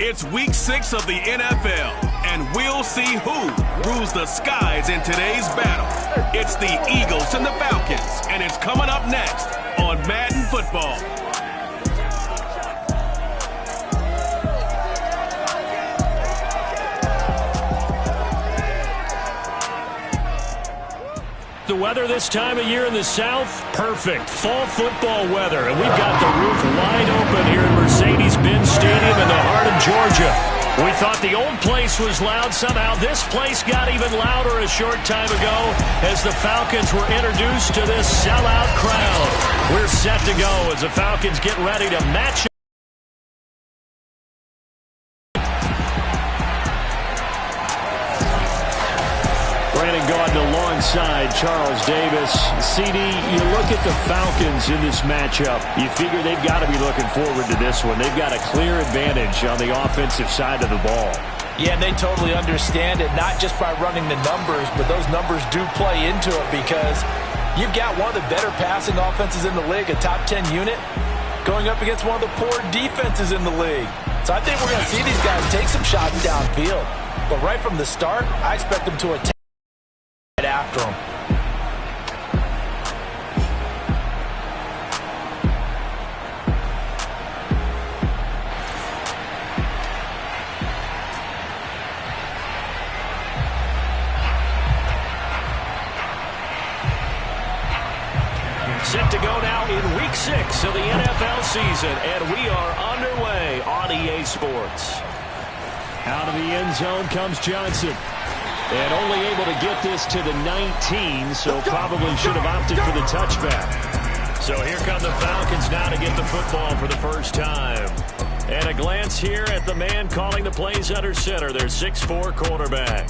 It's week 6 of the NFL, and we'll see who rules the skies in today's battle. It's the Eagles and the Falcons, and it's coming up next on Madden Football. The weather this time of year in the South, perfect. Fall football weather, and we've got the roof wide open here in Mercedes-Benz Stadium in the heart of Georgia. We thought the old place was loud. Somehow this place got even louder a short time ago as the Falcons were introduced to this sellout crowd. We're set to go as the Falcons get ready to match up. Alongside Charles Davis. CD, you look at the Falcons in this matchup. You figure they've got to be looking forward to this one. They've got a clear advantage on the offensive side of the ball. Yeah, and they totally understand it, not just by running the numbers, but those numbers do play into it because you've got one of the better passing offenses in the league, a top 10 unit, going up against one of the poor defenses in the league. So I think we're going to see these guys take some shots downfield. But right from the start, I expect them to attack after him. Set to go now in week 6 of the NFL season, and we are underway on EA Sports. Out of the end zone comes Johnson. And only able to get this to the 19, so probably should have opted for the touchback. So here come the Falcons now to get the football for the first time. And a glance here at the man calling the plays under center, their 6'4" quarterback.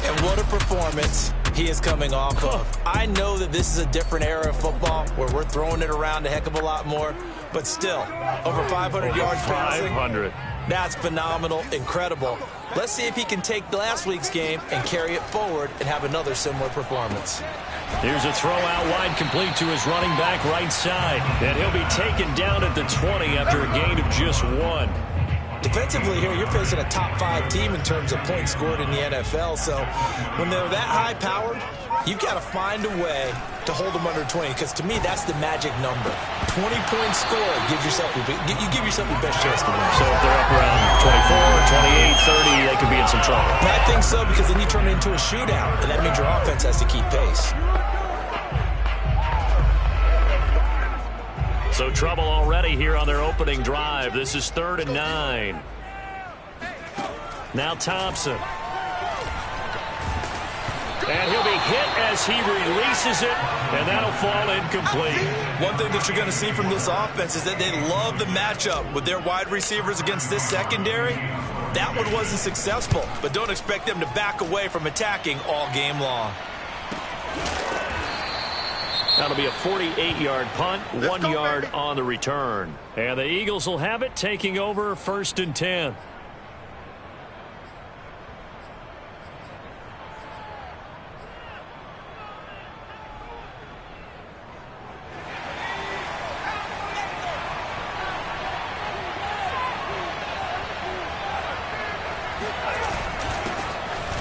And what a performance he is coming off of. I know that this is a different era of football where we're throwing it around a heck of a lot more, but still, over 500 yards passing. 500. That's phenomenal, incredible. Let's see if he can take last week's game and carry it forward and have another similar performance. Here's a throw out wide complete to his running back right side. And he'll be taken down at the 20 after a gain of just 1. Defensively here, you're facing a top 5 team in terms of points scored in the NFL. So when they're that high-powered, you've got to find a way to hold them under 20, because to me, that's the magic number. 20-point score gives yourself you give yourself your best chance to win. So if they're up around 24, 28, 30, they could be in some trouble. But I think so, because then you turn it into a shootout, and that means your offense has to keep pace. So trouble already here on their opening drive. This is 3rd and 9. Now Thompson. And he'll be hit as he releases it, and that'll fall incomplete. One thing that you're going to see from this offense is that they love the matchup with their wide receivers against this secondary. That one wasn't successful, but don't expect them to back away from attacking all game long. That'll be a 48-yard punt, 1 yard on the return. And the Eagles will have it, taking over 1st and 10.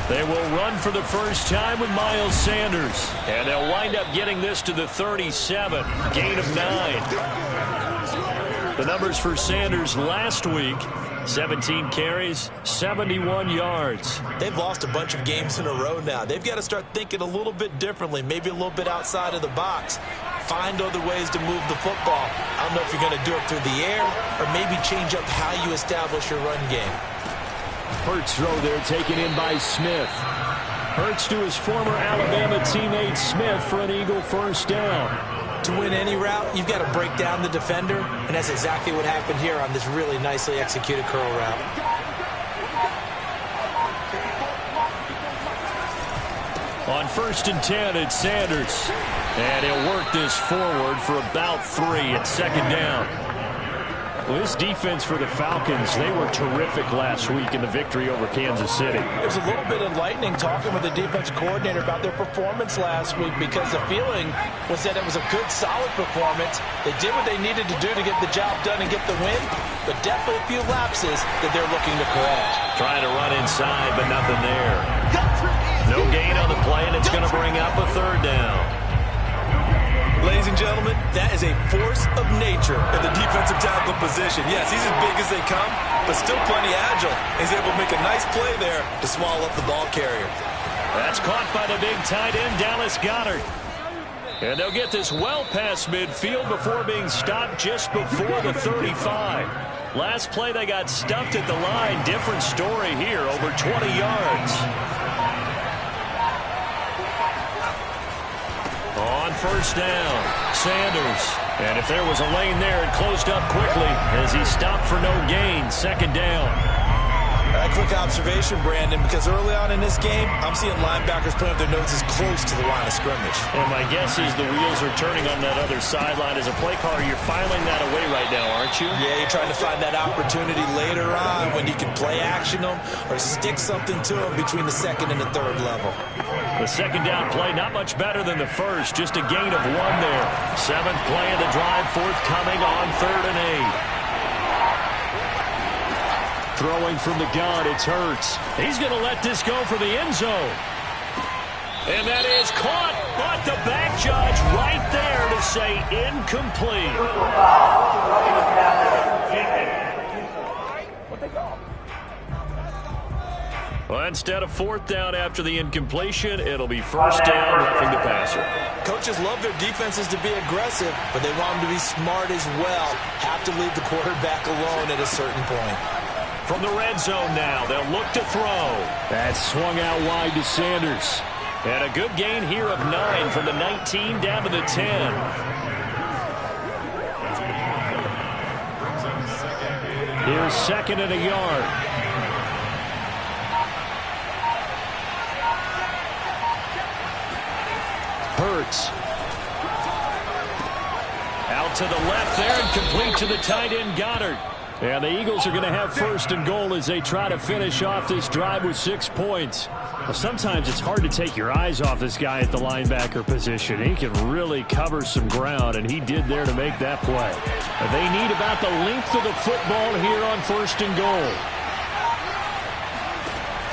They will run for the first time with Miles Sanders. And they'll wind up getting this to the 37. Gain of 9. The numbers for Sanders last week, 17 carries, 71 yards. They've lost a bunch of games in a row now. They've got to start thinking a little bit differently, maybe a little bit outside of the box. Find other ways to move the football. I don't know if you're going to do it through the air or maybe change up how you establish your run game. Hurts throw there taken in by Smith. Hurts to his former Alabama teammate Smith for an Eagle first down. To win any route, you've got to break down the defender, and that's exactly what happened here on this really nicely executed curl route. On 1st and 10, it's Sanders. And he'll work this forward for about 3 at 2nd down. Well, this defense for the Falcons, they were terrific last week in the victory over Kansas City. It was a little bit enlightening talking with the defense coordinator about their performance last week, because the feeling was that it was a good, solid performance. They did what they needed to do to get the job done and get the win, but definitely a few lapses that they're looking to correct. Trying to run inside, but nothing there. No gain on the play, and it's going to bring up a third down. Ladies and gentlemen, that is a force of nature in the defensive tackle position. Yes, he's as big as they come, but still plenty agile. He's able to make a nice play there to swallow up the ball carrier. That's caught by the big tight end, Dallas Goedert. And they'll get this well past midfield before being stopped just before the 35. Last play, they got stuffed at the line. Different story here, over 20 yards. On first down, Sanders. And if there was a lane there, it closed up quickly as he stopped for no gain. Second down. A quick observation, Brandon, because early on in this game, I'm seeing linebackers putting up their noses close to the line of scrimmage. And my guess is the wheels are turning on that other sideline. As a play caller, you're filing that away right now, aren't you? Yeah, you're trying to find that opportunity later on when you can play action them or stick something to them between the second and the third level. The second down play, not much better than the first. Just a gain of 1 there. 7th play of the drive, forthcoming on 3rd and 8. Throwing from the gun, it's Hurts. He's going to let this go for the end zone. And that is caught, but the back judge right there to say incomplete. Well, instead of 4th down after the incompletion, it'll be 1st down, roughing the passer. Coaches love their defenses to be aggressive, but they want them to be smart as well. Have to leave the quarterback alone at a certain point. From the red zone now, they'll look to throw. That swung out wide to Sanders. And a good gain here of 9 from the 19 down to the 10. Here's 2nd and a yard. Hurts. Out to the left there and complete to the tight end, Goedert. And the Eagles are going to have 1st and goal as they try to finish off this drive with 6 points. Well, sometimes it's hard to take your eyes off this guy at the linebacker position. He can really cover some ground, and he did there to make that play. They need about the length of the football here on 1st and goal.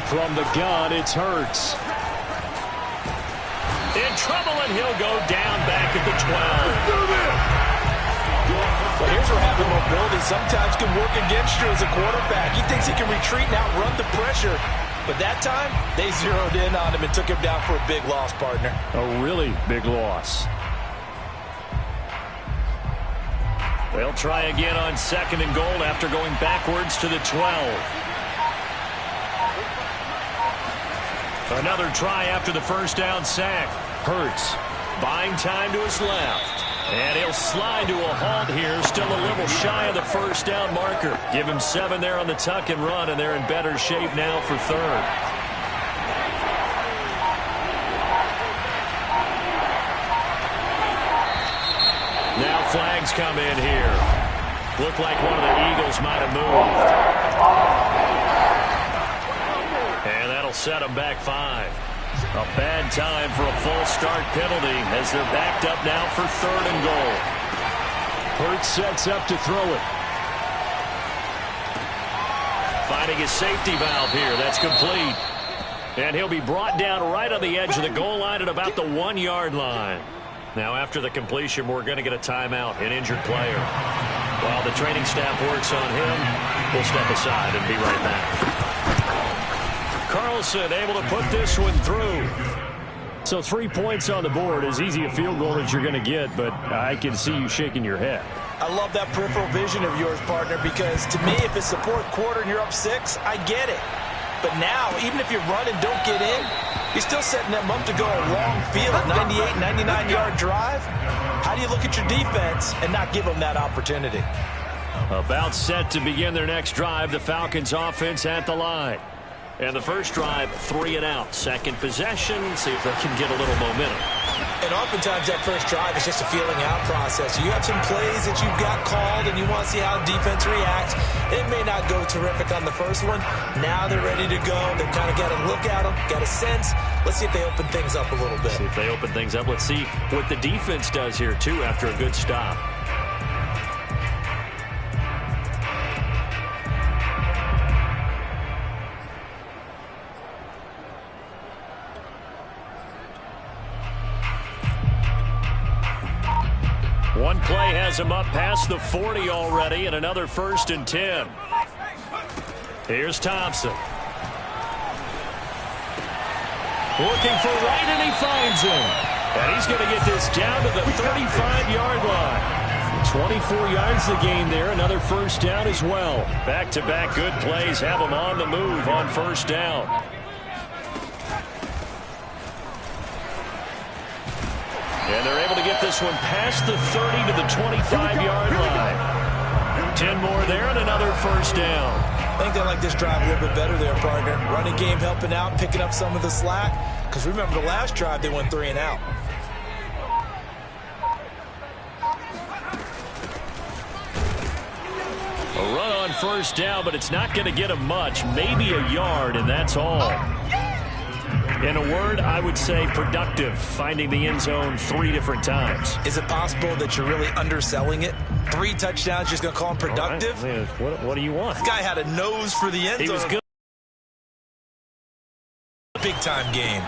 From the gun, it's Hurts. In trouble, and he'll go down back at the 12. But here's where having mobility sometimes can work against you as a quarterback. He thinks he can retreat and outrun the pressure. But that time, they zeroed in on him and took him down for a big loss, partner. A really big loss. They'll try again on 2nd and goal after going backwards to the 12. Another try after the 1st down sack. Hurts buying time to his left. And he'll slide to a halt here, still a little shy of the 1st down marker. Give him 7 there on the tuck and run, and they're in better shape now for 3rd. Now flags come in here. Looked like one of the Eagles might have moved. And that'll set them back 5. A bad time for a false start penalty as they're backed up now for 3rd and goal. Hurts sets up to throw it. Finding his safety valve here. That's complete. And he'll be brought down right on the edge of the goal line at about the 1-yard line. Now after the completion, we're going to get a timeout, an injured player. While the training staff works on him, we'll step aside and be right back. Carlson able to put this one through. So 3 points on the board, as easy a field goal as you're going to get, but I can see you shaking your head. I love that peripheral vision of yours, partner, because to me, if it's the 4th quarter and you're up 6, I get it. But now, even if you run and don't get in, you're still setting them up to go a long field, 98, 99-yard drive. How do you look at your defense and not give them that opportunity? About set to begin their next drive, the Falcons offense at the line. And the first drive, 3 and out. Second possession, see if they can get a little momentum. And oftentimes that first drive is just a feeling out process. You have some plays that you've got called and you want to see how defense reacts. It may not go terrific on the first one. Now they're ready to go. They've kind of got a look at them, got a sense. Let's see if they open things up a little bit. See if they open things up. Let's see what the defense does here, too, after a good stop. One play has him up past the 40 already, and another 1st and 10. Here's Thompson. Looking for Wright, and he finds him. And he's going to get this down to the 35-yard line. 24 yards the gain there, another 1st down as well. Back-to-back good plays have him on the move on 1st down. And they're able to get this one past the 30 to the 25-yard line. 10 more there and another 1st down. I think they like this drive a little bit better there, partner. Running game helping out, picking up some of the slack. Because remember the last drive, they went 3 and out. A run on 1st down, but it's not going to get him much. Maybe a yard, and that's all. In a word, I would say productive, finding the end zone 3 different times. Is it possible that you're really underselling it? 3 touchdowns, just going to call him productive? Right. What do you want? This guy had a nose for the end zone. He was good. Big-time game.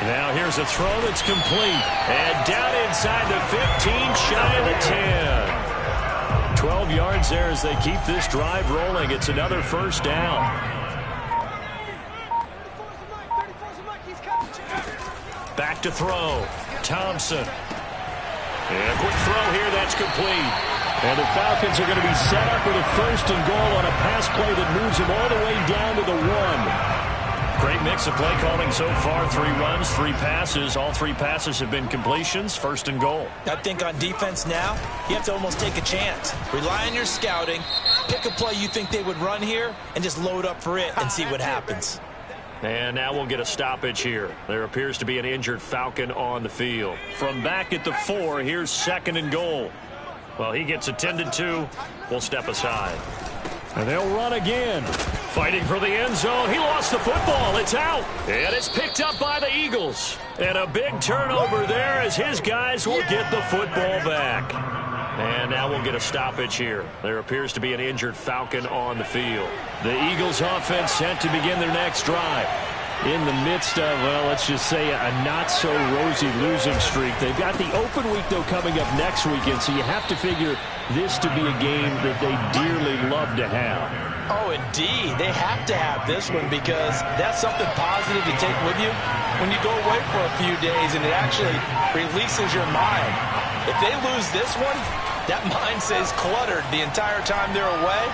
Now here's a throw that's complete. And down inside the 15, shy of the 10. 12 yards there as they keep this drive rolling. It's another 1st down. Back to throw. Thompson. And a quick throw here. That's complete. And the Falcons are going to be set up with a 1st and goal on a pass play that moves them all the way down to the 1. Great mix of play calling so far. 3 runs, 3 passes. All 3 passes have been completions. 1st and goal. I think on defense now, you have to almost take a chance. Rely on your scouting. Pick a play you think they would run here and just load up for it and see what happens. And now we'll get a stoppage here. There appears to be an injured Falcon on the field. From back at the 4, here's 2nd and goal. Well, he gets attended to. We'll step aside. And they'll run again. Fighting for the end zone. He lost the football. It's out. And it's picked up by the Eagles. And a big turnover there as his guys will get the football back. And now we'll get a stoppage here. There appears to be an injured Falcon on the field. The Eagles offense set to begin their next drive. In the midst of, well, let's just say a not-so-rosy losing streak. They've got the open week, though, coming up next weekend, so you have to figure this to be a game that they dearly love to have. Oh, indeed. They have to have this one because that's something positive to take with you when you go away for a few days, and it actually releases your mind. If they lose this one, that mind stays cluttered the entire time they're away,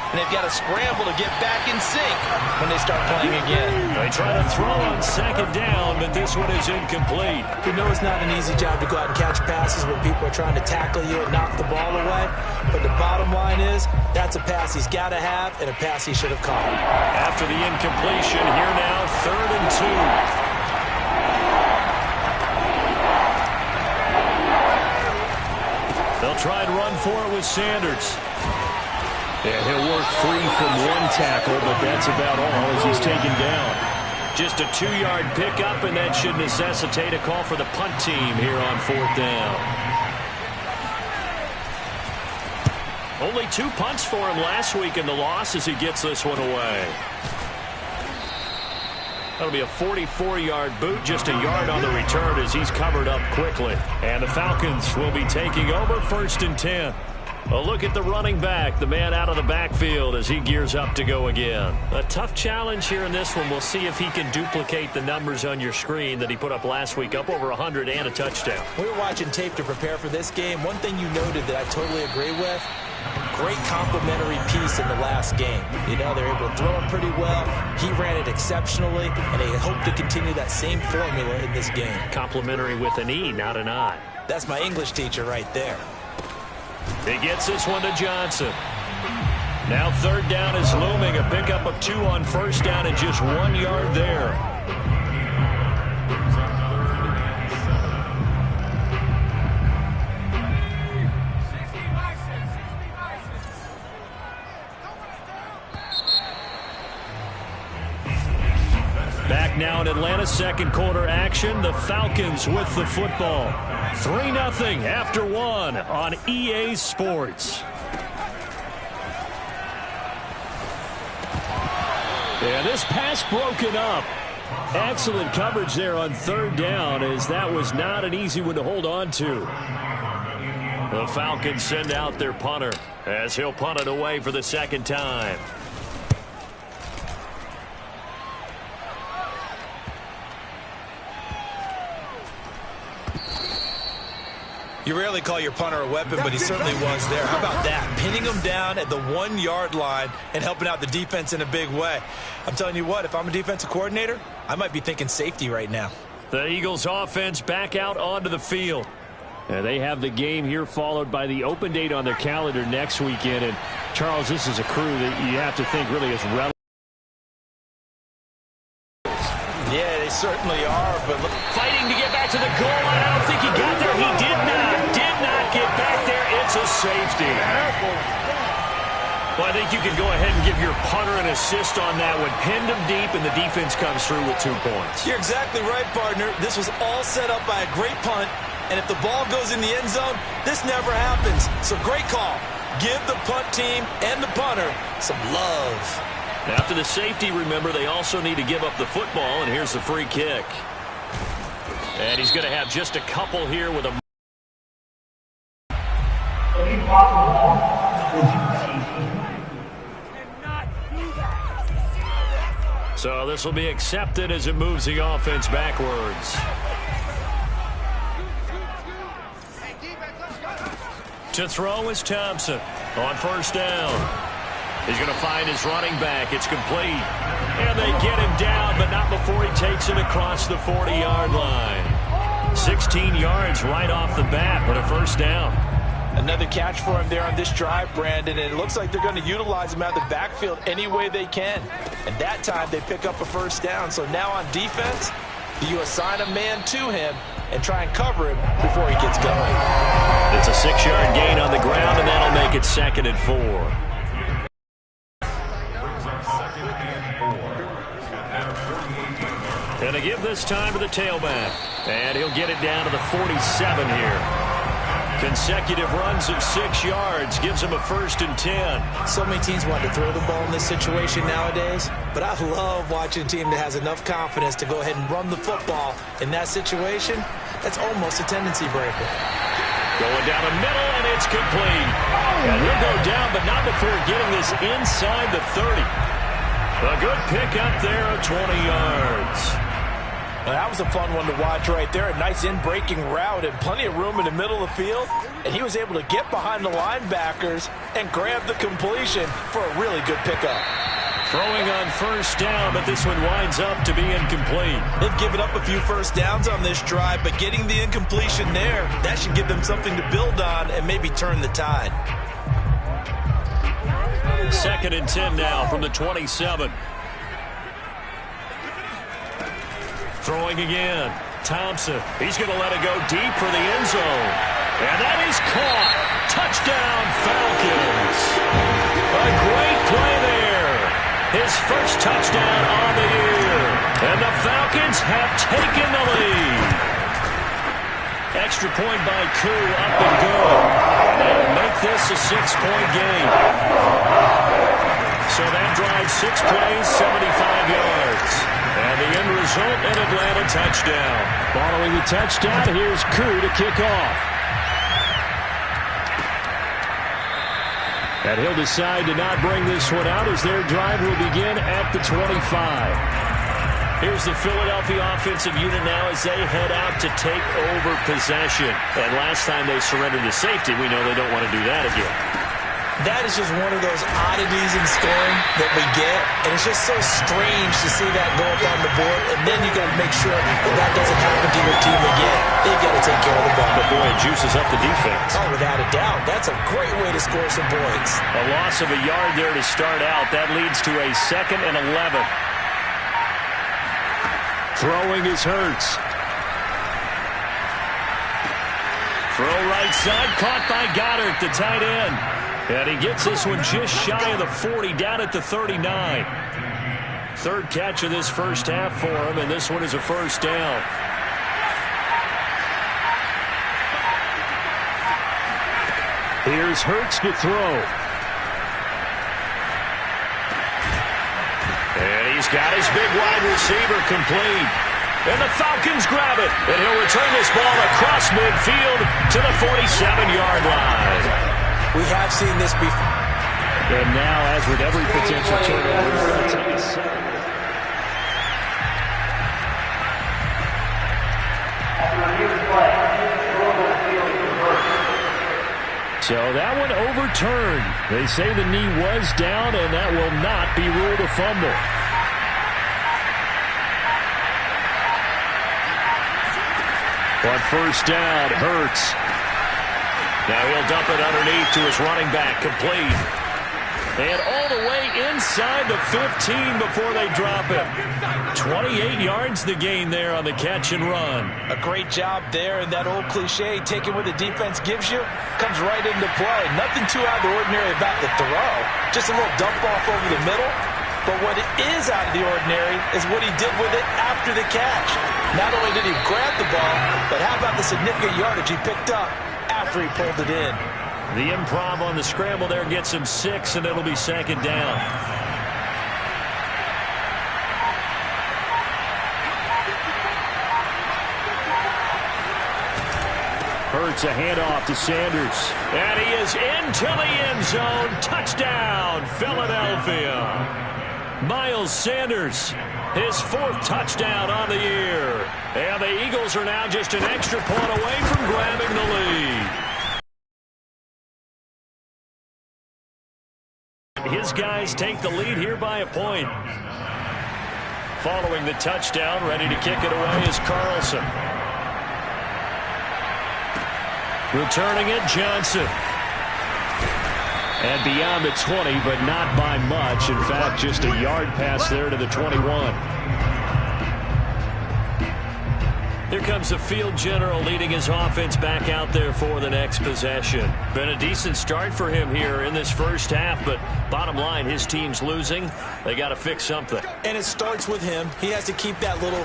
and they've got to scramble to get back in sync when they start playing again. They try to throw on 2nd down, but this one is incomplete. You know it's not an easy job to go out and catch passes when people are trying to tackle you and knock the ball away, but the bottom line is that's a pass he's got to have and a pass he should have caught. After the incompletion, here now, 3rd and 2. They'll try and run for it with Sanders. And he'll work free from 1 tackle, but that's about all as he's taken down. Just a 2-yard pickup, and that should necessitate a call for the punt team here on 4th down. Only 2 punts for him last week in the loss as he gets this one away. That'll be a 44-yard boot, just a yard on the return as he's covered up quickly. And the Falcons will be taking over 1st and 10. A look at the running back, the man out of the backfield as he gears up to go again. A tough challenge here in this one. We'll see if he can duplicate the numbers on your screen that he put up last week, up over 100 and a touchdown. We were watching tape to prepare for this game. One thing you noted that I totally agree with, great complimentary piece in the last game. You know, they're able to throw it pretty well. He ran it exceptionally, and they hope to continue that same formula in this game. Complimentary with an E, not an I. That's my English teacher right there. He gets this one to Johnson. Now 3rd down is looming. A pickup of 2 on 1st down and just 1 yard there. Back now in Atlanta, second quarter action. The Falcons with the football. 3-0 after one on EA Sports. And this pass broken up. Excellent coverage there on third down, as that was not an easy one to hold on to. The Falcons send out their punter as he'll punt it away for the second time. You rarely call your punter a weapon, but he certainly was there. How about that? Pinning him down at the 1-yard line and helping out the defense in a big way. I'm telling you what, if I'm a defensive coordinator, I might be thinking safety right now. The Eagles offense back out onto the field. And they have the game here followed by the open date on their calendar next weekend. And, Charles, this is a crew that you have to think really is relevant. Yeah, they certainly are, but look. Fighting to get back to the goal line. I don't think he got there. He did not get back there. It's a safety. Well, I think you can go ahead and give your punter an assist on that one. Pinned him deep, and the defense comes through with 2 points. You're exactly right, partner. This was all set up by a great punt, and if the ball goes in the end zone, this never happens. So great call. Give the punt team and the punter some love. After the safety, remember, they also need to give up the football, and here's the free kick. And he's going to have just a couple here with a... So this will be accepted as it moves the offense backwards. To throw is Thompson on first down. He's going to find his running back. It's complete. And they get him down, but not before he takes it across the 40-yard line. 16 yards right off the bat, but a first down. Another catch for him there on this drive, Brandon, and it looks like they're going to utilize him out of the backfield any way they can. And that time they pick up a first down. So now on defense, you assign a man to him and try and cover him before he gets going. It's a 6-yard gain on the ground, and that'll make it 2nd and 4. And to give this time to the tailback. And he'll get it down to the 47 here. Consecutive runs of 6 yards gives him a 1st and 10. So many teams want to throw the ball in this situation nowadays, but I love watching a team that has enough confidence to go ahead and run the football in that situation. That's almost a tendency breaker. Going down the middle, and it's complete. And he'll go down, but not before getting this inside the 30. A good pickup there of 20 yards. Well, that was a fun one to watch right there. A nice in-breaking route and plenty of room in the middle of the field. And he was able to get behind the linebackers and grab the completion for a really good pickup. Throwing on first down, but this one winds up to be incomplete. They've given up a few first downs on this drive, but getting the incompletion there, that should give them something to build on and maybe turn the tide. 2nd and 10 now from the 27. Throwing again. Thompson. He's going to let it go deep for the end zone. And that is caught. Touchdown, Falcons. A great play there. His first touchdown on the year. And the Falcons have taken the lead. Extra point by Koo, up and good. And make this a 6-point game. So that drives 6 plays, 75 yards. And the end result, an Atlanta touchdown. Following the touchdown, here's Koo to kick off. And he'll decide to not bring this one out as their drive will begin at the 25. Here's the Philadelphia offensive unit now as they head out to take over possession. And last time they surrendered to safety, we know they don't want to do that again. That is just one of those oddities in scoring that we get, and it's just so strange to see that go up on the board, and then you got to make sure that that doesn't happen to your team again. They've got to take care of the ball. But boy, it juices up the defense. Oh, without a doubt. That's a great way to score some points. A loss of a yard there to start out. That leads to a 2nd and 11. Throwing is Hurts. Throw right side, caught by Goddard, the tight end. And he gets this one just shy of the 40, down at the 39. Third catch of this first half for him, and this one is a first down. Here's Hurts to throw. And he's got his big wide receiver complete. And the Falcons grab it. And he'll return this ball across midfield to the 47-yard line. We have seen this before. And now, as with every potential turnover, it's going to take a second. So that one overturned. They say the knee was down, and that will not be ruled a fumble. On first down, Hurts. Now he'll dump it underneath to his running back, complete. And all the way inside the 15 before they drop it. 28 yards the gain there on the catch and run. A great job there, and that old cliche, taking what the defense gives you, comes right into play. Nothing too out of the ordinary about the throw. Just a little dump off over the middle. But what is out of the ordinary is what he did with it after the catch. Not only did he grab the ball, but how about the significant yardage he picked up after he pulled it in. The improv on the scramble there gets him 6, and it'll be second down. Hurts a handoff to Sanders. And he is into the end zone. Touchdown, Philadelphia. Miles Sanders, his 4th touchdown on the year. And the Eagles are now just an extra point away from grabbing the lead. His guys take the lead here by a point. Following the touchdown, ready to kick it away is Carlson. Returning it, Johnson. And beyond the 20, but not by much. In fact, just a yard pass there to the 21. Here comes the field general leading his offense back out there for the next possession. Been a decent start for him here in this first half, but bottom line, his team's losing. They got to fix something. And it starts with him. He has to keep that little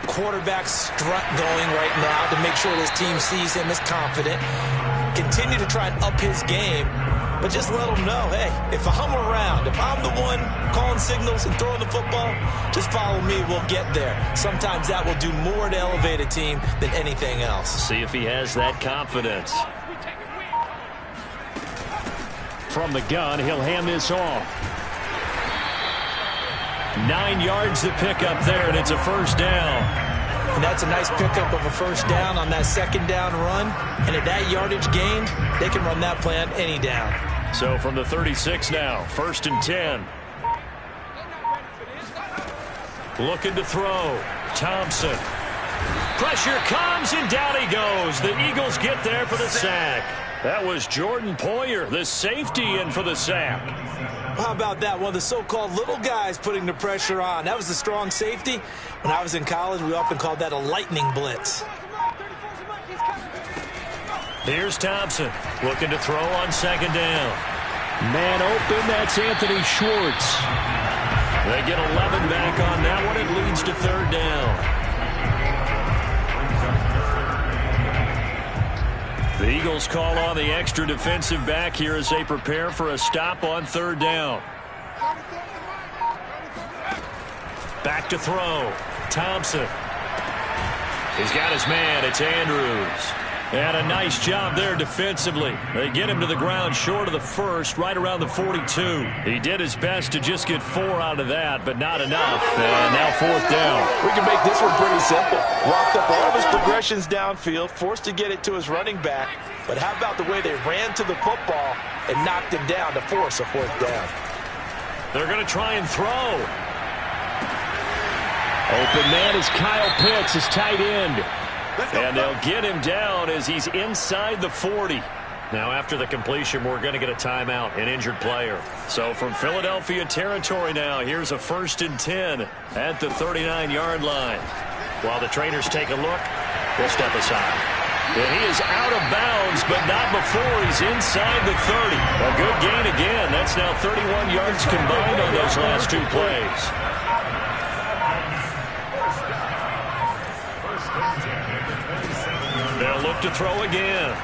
quarterback strut going right now to make sure his team sees him as confident. Continue to try and up his game, but just let him know, hey, if I'm around, if I'm the one calling signals and throwing the football, just follow me, we'll get there. Sometimes that will do more to elevate a team than anything else. See if he has that confidence. From the gun, he'll hand this off. 9 yards to pick up there, and it's a first down. And that's a nice pickup of a first down on that second down run. And at that yardage gained, they can run that play on any down. So from the 36 now, 1st and 10. Looking to throw. Thompson. Pressure comes, and down he goes. The Eagles get there for the sack. That was Jordan Poyer, the safety, in for the sack. How about that? One of the so-called little guys putting the pressure on. That was the strong safety. When I was in college, we often called that a lightning blitz. Here's Thompson looking to throw on second down. Man open, that's Anthony Schwartz. They get 11 back on that one. It leads to third down. The Eagles call on the extra defensive back here as they prepare for a stop on third down. Back to throw. Thompson. He's got his man. It's Andrews. And a nice job there defensively. They get him to the ground short of the first, right around the 42. He did his best to just get 4 out of that, but not enough. And now fourth down. We can make this one pretty simple. Walked up all of his progressions downfield, forced to get it to his running back. But how about the way they ran to the football and knocked him down to force a fourth down? They're going to try and throw. Open man is Kyle Pitts, his tight end. And they'll get him down as he's inside the 40. Now, after the completion, we're going to get a timeout, an injured player. So from Philadelphia territory now, here's a 1st and 10 at the 39-yard line. While the trainers take a look, we'll step aside. And he is out of bounds, but not before he's inside the 30. A good gain again. That's now 31 yards combined on those last 2 plays. to throw again.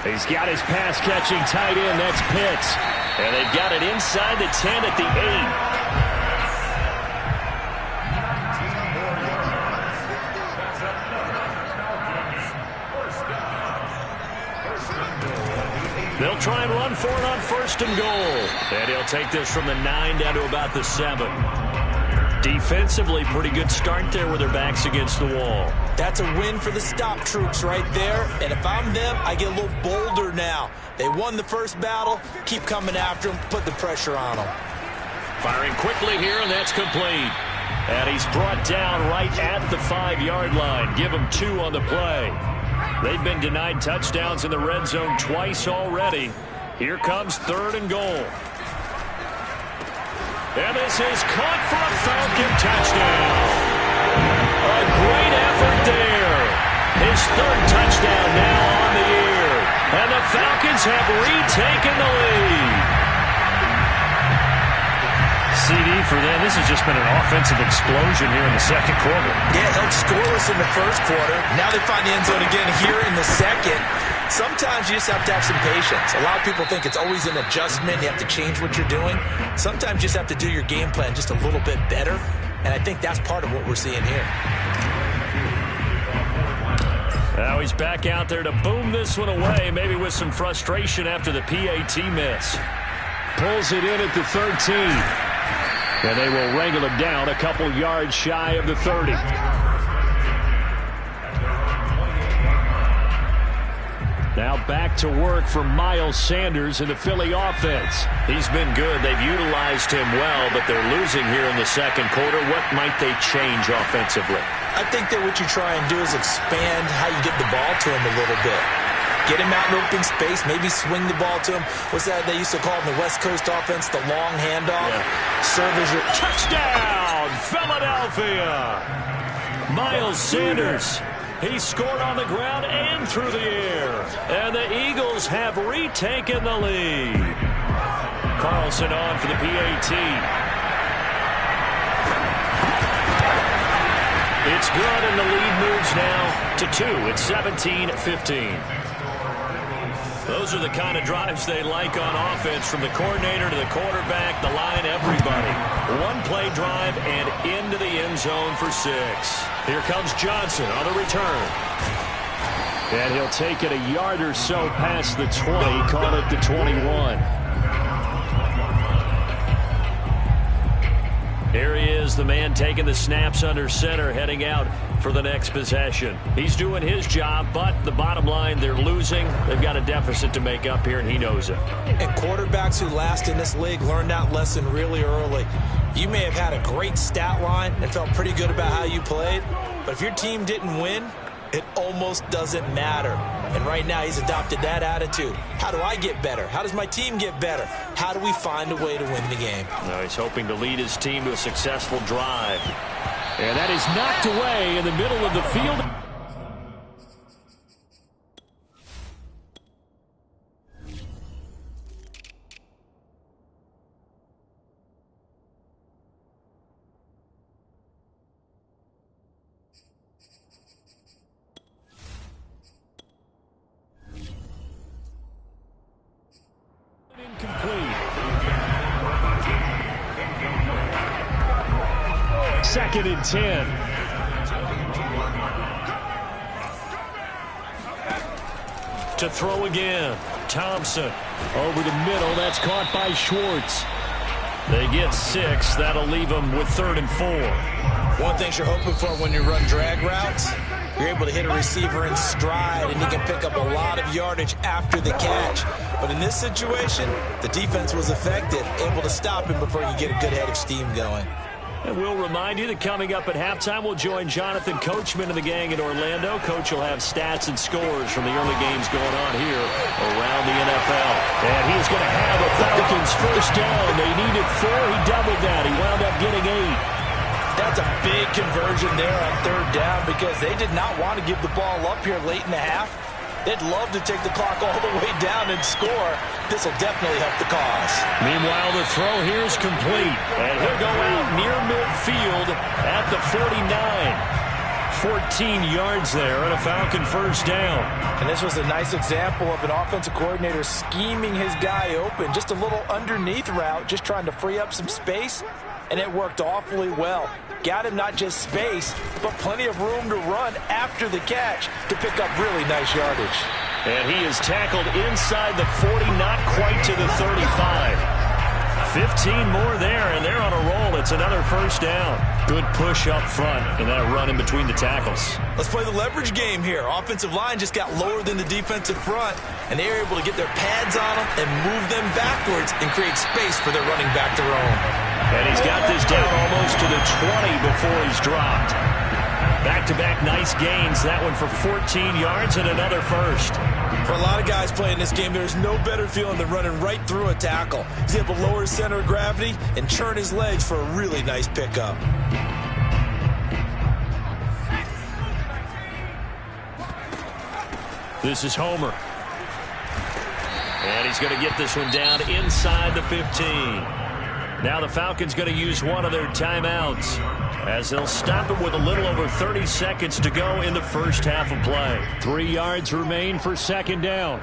He's got his pass-catching tight end. That's Pitts. And they've got it inside the 10 at the 8. They'll try and run for it on 1st and goal. And he'll take this from the 9 down to about the 7. Defensively, pretty good start there with their backs against the wall. That's a win for the stop troops right there. And if I'm them, I get a little bolder now. They won the first battle. Keep coming after them. Put the pressure on them. Firing quickly here, and that's complete. And he's brought down right at the 5-yard line. Give him 2 on the play. They've been denied touchdowns in the red zone twice already. Here comes 3rd and goal. And this is caught for a Falcon touchdown. A great effort there. His 3rd touchdown now on the year. And the Falcons have retaken the lead. CD for them. This has just been an offensive explosion here in the 2nd quarter. Yeah, held scoreless in the 1st quarter. Now they find the end zone again here in the 2nd. Sometimes you just have to have some patience. A lot of people think it's always an adjustment. You have to change what you're doing. Sometimes you just have to do your game plan just a little bit better. And I think that's part of what we're seeing here. Now he's back out there to boom this one away, maybe with some frustration after the PAT miss. Pulls it in at the 13. And they will wrangle him down a couple yards shy of the 30. Now back to work for Miles Sanders in the Philly offense. He's been good. They've utilized him well, but they're losing here in the 2nd quarter. What might they change offensively? I think that what you try and do is expand how you get the ball to him a little bit. Get him out in open space, maybe swing the ball to him. What's that they used to call in the West Coast offense, the long handoff? Yeah. Serve as your touchdown, Philadelphia. Miles Sanders, he scored on the ground and through the air. And the Eagles have retaken the lead. Carlson on for the PAT. It's good, and the lead moves now to 2. It's 17-15. Those are the kind of drives they like on offense, from the coordinator to the quarterback, the line, everybody. 1-play drive and into the end zone for 6. Here comes Johnson on the return. And he'll take it a yard or so past the 20, caught at the 21. Here he is, the man taking the snaps under center, heading out for the next possession. He's doing his job, but the bottom line, they're losing. They've got a deficit to make up here, and he knows it. And quarterbacks who last in this league learned that lesson really early. You may have had a great stat line and felt pretty good about how you played, but if your team didn't win, it almost doesn't matter. And right now, he's adopted that attitude. How do I get better? How does my team get better? How do we find a way to win the game? Now he's hoping to lead his team to a successful drive. And that is knocked away in the middle of the field. Incomplete. 2nd and 10. To throw again. Thompson over the middle. That's caught by Schwartz. They get 6. That'll leave them with 3rd and 4. One thing you're hoping for when you run drag routes, you're able to hit a receiver in stride, and he can pick up a lot of yardage after the catch. But in this situation, the defense was effective, able to stop him before you get a good head of steam going. And we'll remind you that coming up at halftime, we'll join Jonathan Coachman and the gang in Orlando. Coach will have stats and scores from the early games going on here around the NFL. And he's going to have a Falcons first down. They needed 4. He doubled that. He wound up getting 8. That's a big conversion there on 3rd down, because they did not want to give the ball up here late in the half. They'd love to take the clock all the way down and score. This will definitely help the cause. Meanwhile, the throw here is complete. And he'll go out near midfield at the 49. 14 yards there and a Falcon first down. And this was a nice example of an offensive coordinator scheming his guy open. Just a little underneath route, just trying to free up some space, and it worked awfully well. Got him not just space, but plenty of room to run after the catch to pick up really nice yardage. And he is tackled inside the 40, not quite to the 35. 15 more there, and they're on a roll. It's another first down. Good push up front, and that run in between the tackles. Let's play the leverage game here. Offensive line just got lower than the defensive front, and they were able to get their pads on them and move them backwards and create space for their running back to roam. And he's got this down almost to the 20 before he's dropped. Back-to-back nice gains. That one for 14 yards and another first. For a lot of guys playing this game, there's no better feeling than running right through a tackle. He's able to lower his center of gravity and churn his legs for a really nice pickup. This is Homer. And he's going to get this one down inside the 15. Now the Falcons going to use one of their timeouts as they'll stop it with a little over 30 seconds to go in the first half of play. 3 yards remain for second down.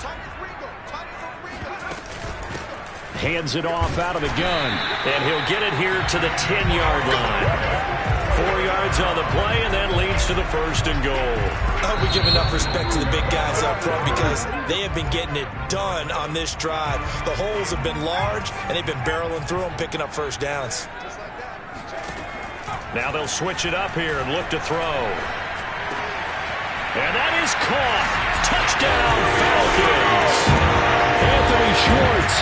Hands it off out of the gun, and he'll get it here to the 10-yard line. 4 yards on the play, and that leads to the first and goal. I hope we give enough respect to the big guys up front because they have been getting it done on this drive. The holes have been large, and they've been barreling through them, picking up first downs. Now they'll switch it up here and look to throw. And that is caught. Touchdown, Falcons. Anthony Schwartz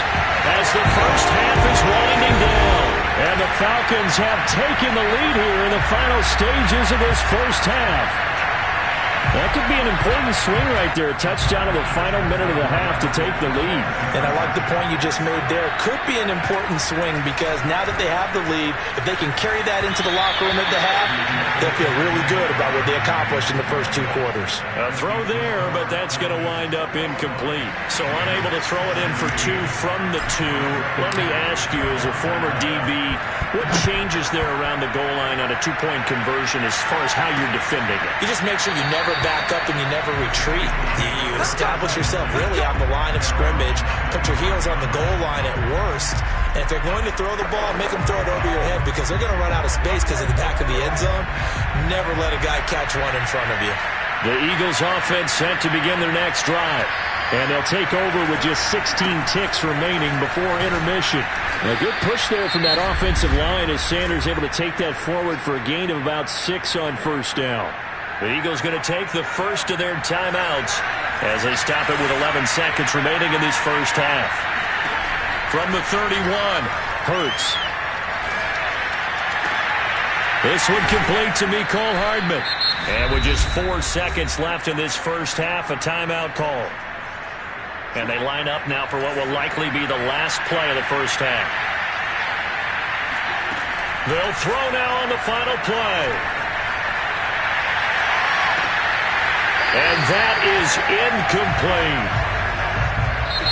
as the first half is winding down. And the Falcons have taken the lead here in the final stages of this first half. That could be an important swing right there. A touchdown in the final minute of the half to take the lead. And I like the point you just made there. Could be an important swing because now that they have the lead, if they can carry that into the locker room at the half, they'll feel really good about what they accomplished in the first 2 quarters. A throw there, but that's going to wind up incomplete. So unable to throw it in for 2 from the 2. Let me ask you, as a former DB, what changes there around the goal line on a 2-point conversion as far as how you're defending it? You just make sure you never back up and you never retreat. You establish yourself really on the line of scrimmage, put your heels on the goal line at worst, and if they're going to throw the ball, make them throw it over your head because they're going to run out of space because of the back of the end zone. Never let a guy catch one in front of you. The Eagles offense set to begin their next drive. And they'll take over with just 16 ticks remaining before intermission. A good push there from that offensive line as Sanders able to take that forward for a gain of about 6 on first down. The Eagles going to take the first of their timeouts as they stop it with 11 seconds remaining in this first half. From the 31, Hurts. This one complete to Mecole Hardman. And with just 4 seconds left in this first half, a timeout call. And they line up now for what will likely be the last play of the first half. They'll throw now on the final play. And that is incomplete.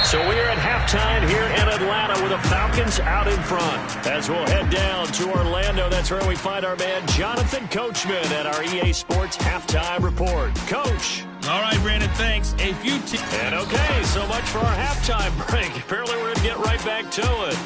So we are at halftime here in Atlanta with the Falcons out in front. As we'll head down to Orlando, that's where we find our man Jonathan Coachman at our EA Sports Halftime Report. Coach. All right, Brandon, thanks. And okay, so much for our halftime break. Apparently we're going to get right back to it.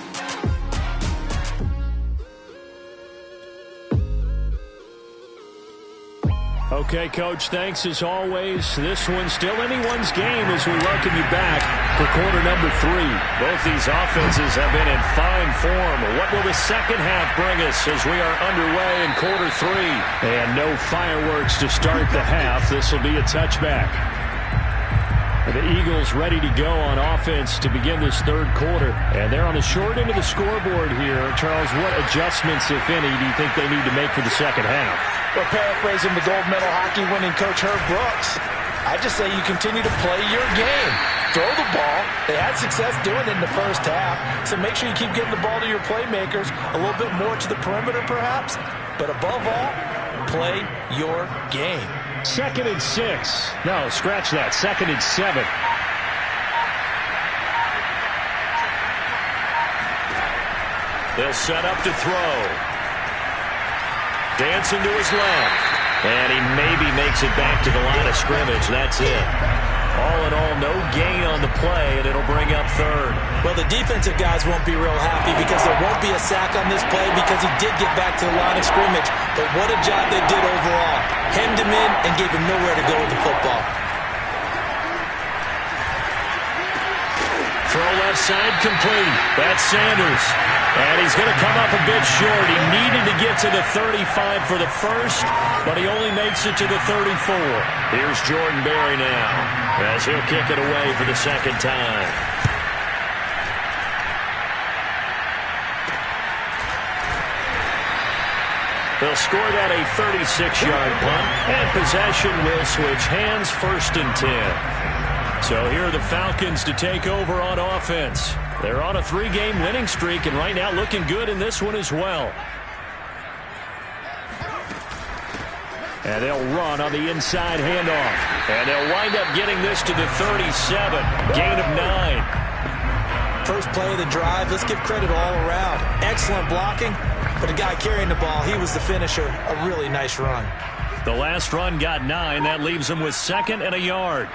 Okay, Coach, thanks as always. This one's still anyone's game as we welcome you back for quarter number 3. Both these offenses have been in fine form. What will the second half bring us as we are underway in quarter 3? And no fireworks to start the half. This will be a touchback. The Eagles ready to go on offense to begin this third quarter. And they're on the short end of the scoreboard here. Charles, what adjustments, if any, do you think they need to make for the second half? Well, paraphrasing the gold medal hockey winning coach Herb Brooks, I just say you continue to play your game. Throw the ball. They had success doing it in the first half, so make sure you keep getting the ball to your playmakers, a little bit more to the perimeter perhaps, but above all, play your game. 2nd and 6. No, scratch that. 2nd and 7. They'll set up to throw. Dancing to his left. And he maybe makes it back to the line of scrimmage. That's it. All in all, no gain on the play, and it'll bring up third. Well, the defensive guys won't be real happy because there won't be a sack on this play because he did get back to the line of scrimmage. But what a job they did overall. Hemmed him in and gave him nowhere to go with the football. Throw left side complete. That's Sanders. And he's going to come up a bit short. He needed to get to the 35 for the first, but he only makes it to the 34. Here's Jordan Berry now as he'll kick it away for the second time. They'll score that a 36-yard punt, and possession will switch hands, 1st and 10. So here are the Falcons to take over on offense. They're on a 3-game winning streak, and right now looking good in this one as well. And they'll run on the inside handoff. And they'll wind up getting this to the 37. Gain of 9. First play of the drive, let's give credit all around. Excellent blocking, but the guy carrying the ball, he was the finisher. A really nice run. The last run got 9. That leaves him with 2nd and a yard.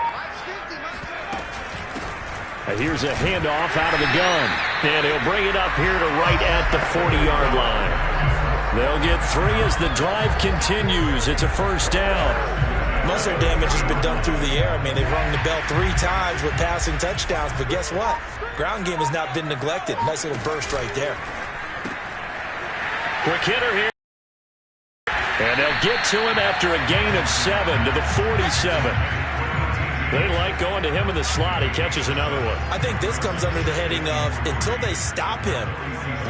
Here's a handoff out of the gun. And he'll bring it up here to right at the 40-yard line. They'll get 3 as the drive continues. It's a first down. Most of their damage has been done through the air. I mean, they've rung the bell 3 times with passing touchdowns. But guess what? Ground game has not been neglected. Nice little burst right there. Quick hitter here. And they'll get to him after a gain of 7 to the 47. They like going to him in the slot. He catches another one. I think this comes under the heading of until they stop him,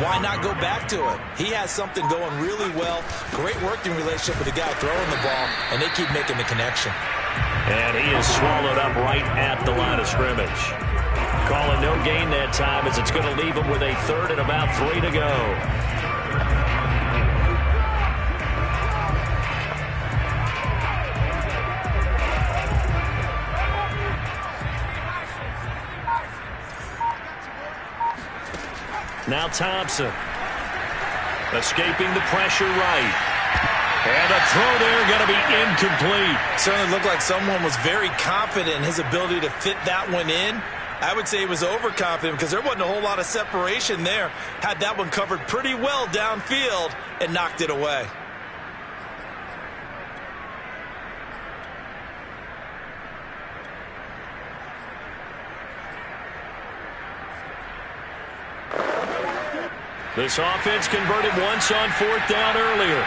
why not go back to it? He has something going really well. Great working relationship with the guy throwing the ball, and they keep making the connection. And he is swallowed up right at the line of scrimmage. Calling no gain that time as it's going to leave him with a 3rd and about 3 to go. Now Thompson, escaping the pressure right. And a throw there going to be incomplete. Certainly looked like someone was very confident in his ability to fit that one in. I would say he was overconfident because there wasn't a whole lot of separation there. Had that one covered pretty well downfield and knocked it away. This offense converted once on 4th down earlier.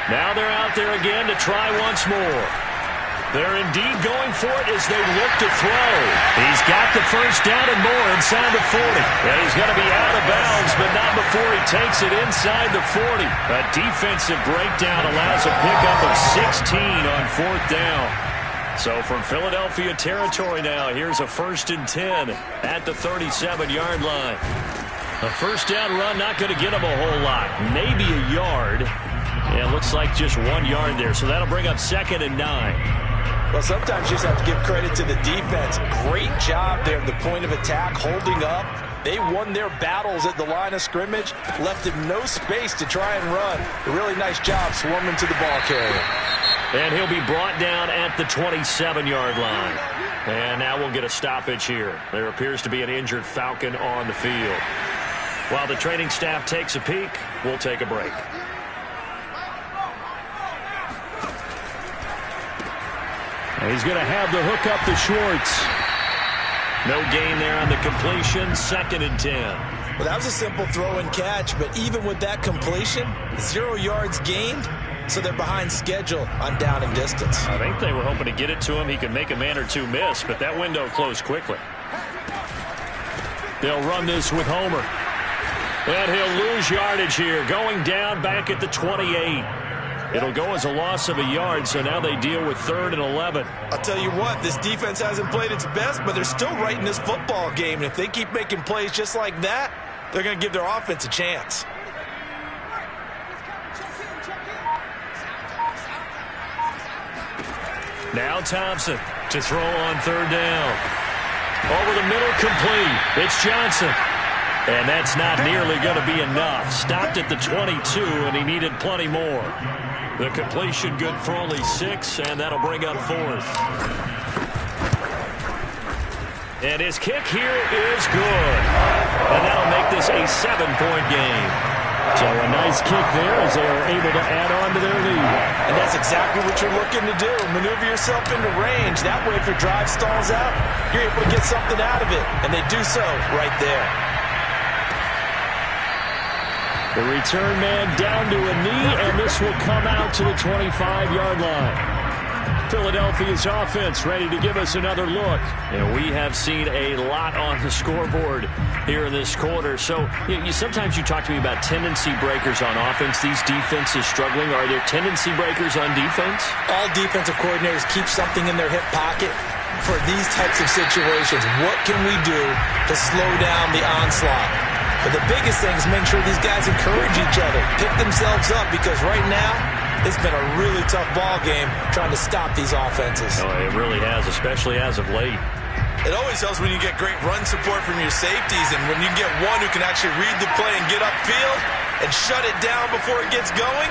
Now they're out there again to try once more. They're indeed going for it as they look to throw. He's got the first down and more inside the 40. And he's going to be out of bounds, but not before he takes it inside the 40. A defensive breakdown allows a pickup of 16 on 4th down. So from Philadelphia territory now, here's a 1st and 10 at the 37-yard line. A first down run not going to get him a whole lot. Maybe a yard. Yeah, it looks like just 1 yard there. So that'll bring up 2nd and 9. Well, sometimes you just have to give credit to the defense. Great job there at the point of attack, holding up. They won their battles at the line of scrimmage, left him no space to try and run. A really nice job swarming to the ball carrier. And he'll be brought down at the 27-yard line. And now we'll get a stoppage here. There appears to be an injured Falcon on the field. While the training staff takes a peek, we'll take a break. And he's going to have the hook up to Schwartz. No gain there on the completion, 2nd and 10. Well, that was a simple throw and catch, but even with that completion, 0 yards gained, so they're behind schedule on down and distance. I think they were hoping to get it to him. He could make a man or two miss, but that window closed quickly. They'll run this with Homer. And he'll lose yardage here, going down back at the 28. It'll go as a loss of a yard, so now they deal with 3rd and 11. I'll tell you what, this defense hasn't played its best, but they're still right in this football game. And if they keep making plays just like that, they're going to give their offense a chance. Now Thompson to throw on 3rd down. Over the middle, complete. It's Johnson. And that's not nearly going to be enough. Stopped at the 22, and he needed plenty more. The completion good for only 6, and that'll bring up 4th. And his kick here is good. And that'll make this a 7-point game. So a nice kick there as they are able to add on to their lead. And that's exactly what you're looking to do. Maneuver yourself into range. That way, if your drive stalls out, you're able to get something out of it. And they do so right there. The return man down to a knee, and this will come out to the 25-yard line. Philadelphia's offense ready to give us another look. And we have seen a lot on the scoreboard here in this quarter. So sometimes you talk to me about tendency breakers on offense. These defenses struggling. Are there tendency breakers on defense? All defensive coordinators keep something in their hip pocket for these types of situations. What can we do to slow down the onslaught? But the biggest thing is make sure these guys encourage each other, pick themselves up, because right now, it's been a really tough ball game trying to stop these offenses. Oh, it really has, especially as of late. It always helps when you get great run support from your safeties, and when you get one who can actually read the play and get upfield and shut it down before it gets going,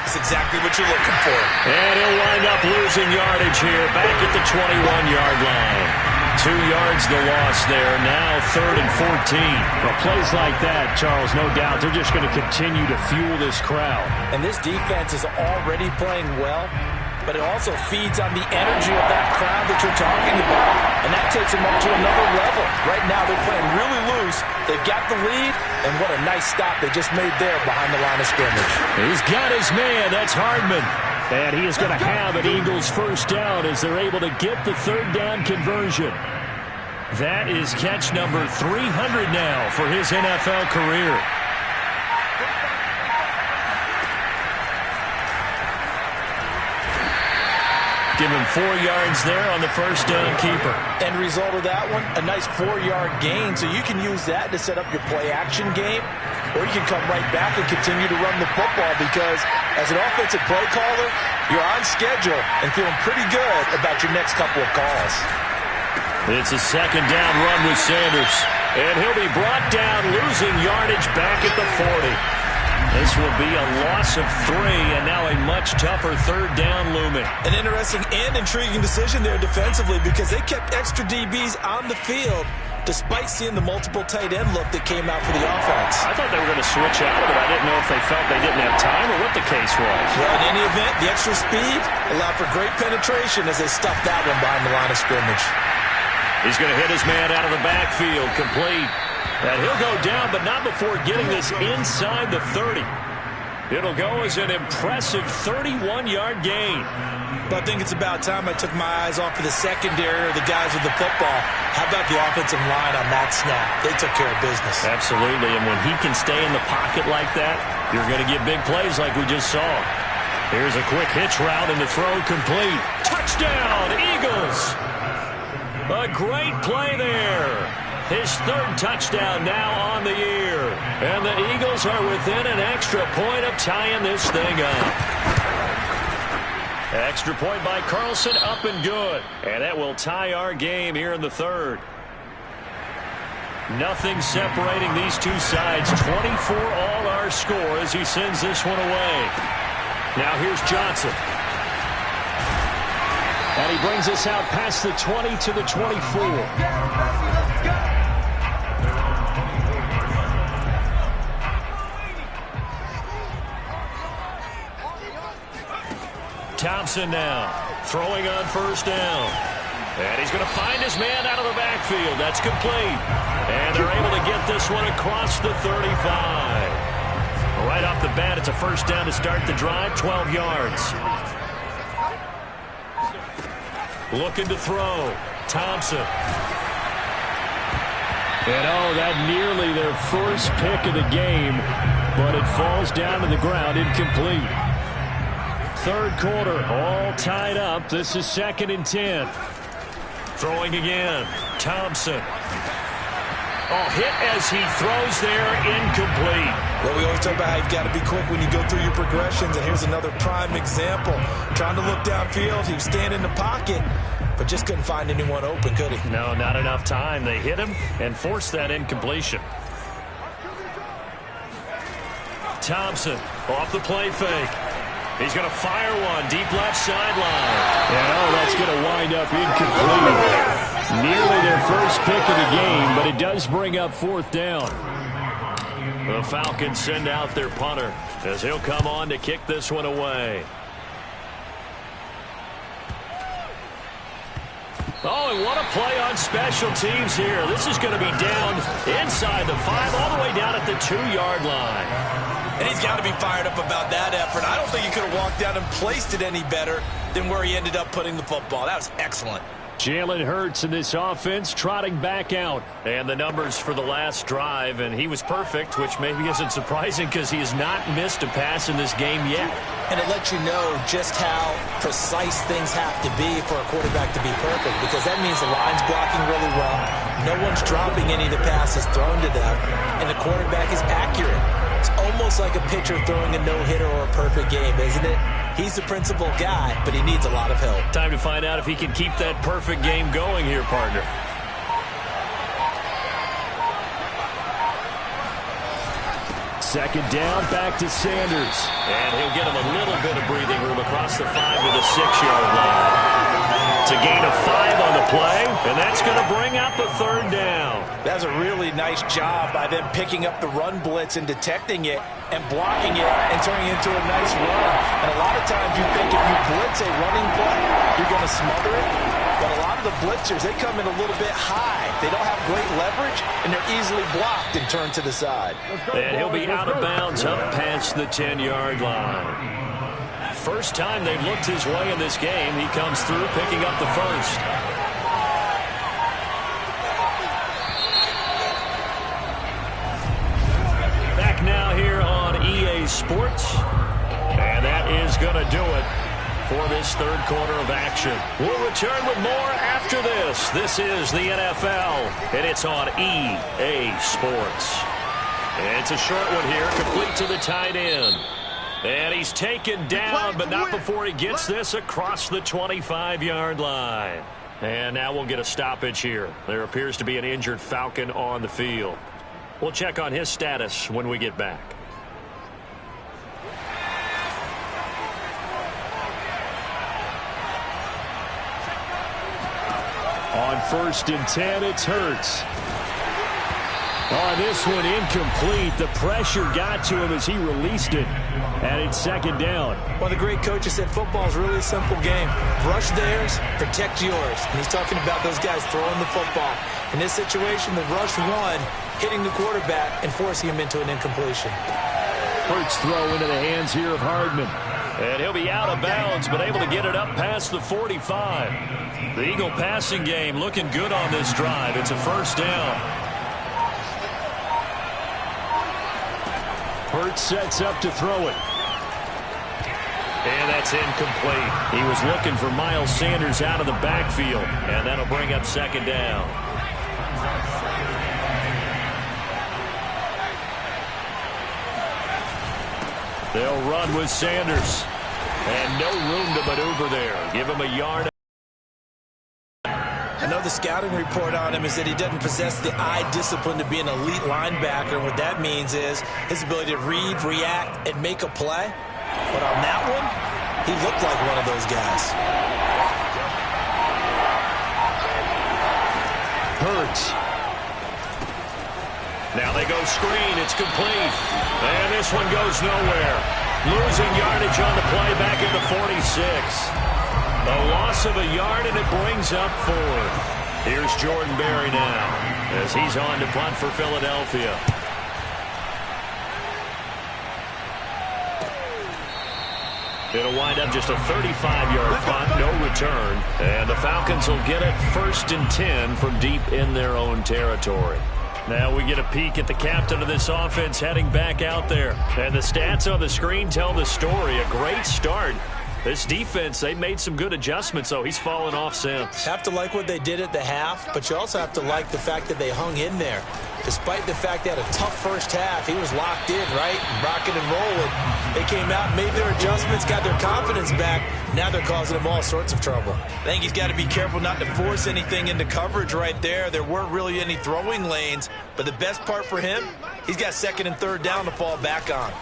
it's exactly what you're looking for. And he'll wind up losing yardage here back at the 21-yard line. 2 yards the loss there. Now 3rd and 14. Well, plays like that, Charles, no doubt, they're just going to continue to fuel this crowd. And this defense is already playing well, but it also feeds on the energy of that crowd that you're talking about, and that takes them up to another level. Right now they're playing really loose. They've got the lead, and what a nice stop they just made there behind the line of scrimmage. He's got his man. That's Hardman. And he is going to have an Eagles first down as they're able to get the 3rd down conversion. That is catch number 300 now for his NFL career. Give him 4 yards there on the first down keeper. End result of that one, a nice 4-yard gain. So you can use that to set up your play-action game, or you can come right back and continue to run the football, because as an offensive play caller, you're on schedule and feeling pretty good about your next couple of calls. It's a 2nd down run with Sanders. And he'll be brought down, losing yardage back at the 40. This will be a loss of 3, and now a much tougher 3rd down looming. An interesting and intriguing decision there defensively, because they kept extra DBs on the field despite seeing the multiple tight end look that came out for the offense. I thought they were going to switch out of it. I didn't know if they felt they didn't have time or what the case was. Well, in any event, the extra speed allowed for great penetration as they stuffed that one behind the line of scrimmage. He's going to hit his man out of the backfield, complete. And he'll go down, but not before getting this inside the 30. It'll go as an impressive 31-yard gain. But I think it's about time I took my eyes off of the secondary or the guys with the football. How about the offensive line on that snap? They took care of business. Absolutely, and when he can stay in the pocket like that, you're going to get big plays like we just saw. Here's a quick hitch route, and the throw complete. Touchdown, Eagles! A great play there. His 3rd touchdown now on the year. And the Eagles are within an extra point of tying this thing up. Extra point by Carlson, up and good. And that will tie our game here in the 3rd. Nothing separating these two sides. 24 all our score as he sends this one away. Now here's Johnson. And he brings us out past the 20 to the 24. Thompson now throwing on first down. And he's going to find his man out of the backfield. That's complete. And they're able to get this one across the 35. Right off the bat, it's a first down to start the drive, 12 yards. Looking to throw. Thompson. And that nearly their first pick of the game, but it falls down to the ground, incomplete. 3rd quarter, all tied up. This is 2nd and 10. Throwing again. Thompson. Hit as he throws there, incomplete. Well, we always talk about how you've got to be quick when you go through your progressions, and here's another prime example. Trying to look downfield, he was standing in the pocket, but just couldn't find anyone open, could he? No, not enough time. They hit him and forced that incompletion. Thompson off the play fake. He's going to fire one deep left sideline. And that's going to wind up incomplete. Nearly their first pick of the game, but it does bring up fourth down. The Falcons send out their punter as he'll come on to kick this one away. Oh, and what a play on special teams here. This is going to be down inside the 5, all the way down at the 2-yard line. And he's got to be fired up about that effort. I don't think he could have walked down and placed it any better than where he ended up putting the football. That was excellent. Jalen Hurts in this offense trotting back out. And the numbers for the last drive, and he was perfect, which maybe isn't surprising because he has not missed a pass in this game yet. And it lets you know just how precise things have to be for a quarterback to be perfect, because that means the line's blocking really well. No one's dropping any of the passes thrown to them, and the quarterback is accurate. It's almost like a pitcher throwing a no-hitter or a perfect game, isn't it? He's the principal guy, but he needs a lot of help. Time to find out if he can keep that perfect game going here, partner. Second down, back to Sanders. And he'll get him a little bit of breathing room across the 5 to the 6-yard line. It's a gain of 5 on the play, and that's going to bring up a third down. That's a really nice job by them picking up the run blitz and detecting it and blocking it and turning it into a nice run. And a lot of times you think if you blitz a running play, you're going to smother it. But a lot of the blitzers, they come in a little bit high. They don't have great leverage, and they're easily blocked and turned to the side. And he'll be out of bounds up past the 10-yard line. First time they've looked his way in this game. He comes through picking up the first. Back now here on EA Sports. And that is going to do it for this third quarter of action. We'll return with more after this. This is the NFL, and it's on EA Sports. And it's a short one here, complete to the tight end. And he's taken down, but not before he gets this across the 25-yard line. And now we'll get a stoppage here. There appears to be an injured Falcon on the field. We'll check on his status when we get back. On 1st and 10, it's Hurts. On this one, incomplete. The pressure got to him as he released it. And it's second down. One of the great coaches said football is really a simple game. Rush theirs, protect yours. And he's talking about those guys throwing the football. In this situation, the rush one, hitting the quarterback and forcing him into an incompletion. Hurts throw into the hands here of Hardman. And he'll be out of bounds, but able to get it up past the 45. The Eagle passing game looking good on this drive. It's a first down. Hurts sets up to throw it. And that's incomplete. He was looking for Miles Sanders out of the backfield. And that'll bring up second down. They'll run with Sanders. And no room to maneuver there. Give him a yard. I know the scouting report on him is that he doesn't possess the eye discipline to be an elite linebacker. What that means is his ability to read, react, and make a play. But on that one, he looked like one of those guys. Hurts. Now they go screen. It's complete. And this one goes nowhere. Losing yardage on the play back at the 46. A loss of a yard, and it brings up 4th. Here's Jordan Berry now as he's on to punt for Philadelphia. It'll wind up just a 35-yard punt, no return. And the Falcons will get it 1st and 10 from deep in their own territory. Now we get a peek at the captain of this offense heading back out there. And the stats on the screen tell the story. A great start. This defense, they made some good adjustments, so he's fallen off since. Have to like what they did at the half, but you also have to like the fact that they hung in there. Despite the fact they had a tough first half, he was locked in, right? Rocking and rolling. They came out, made their adjustments, got their confidence back. Now they're causing him all sorts of trouble. I think he's got to be careful not to force anything into coverage right there. There weren't really any throwing lanes, but the best part for him, he's got 2nd and 3rd down to fall back on.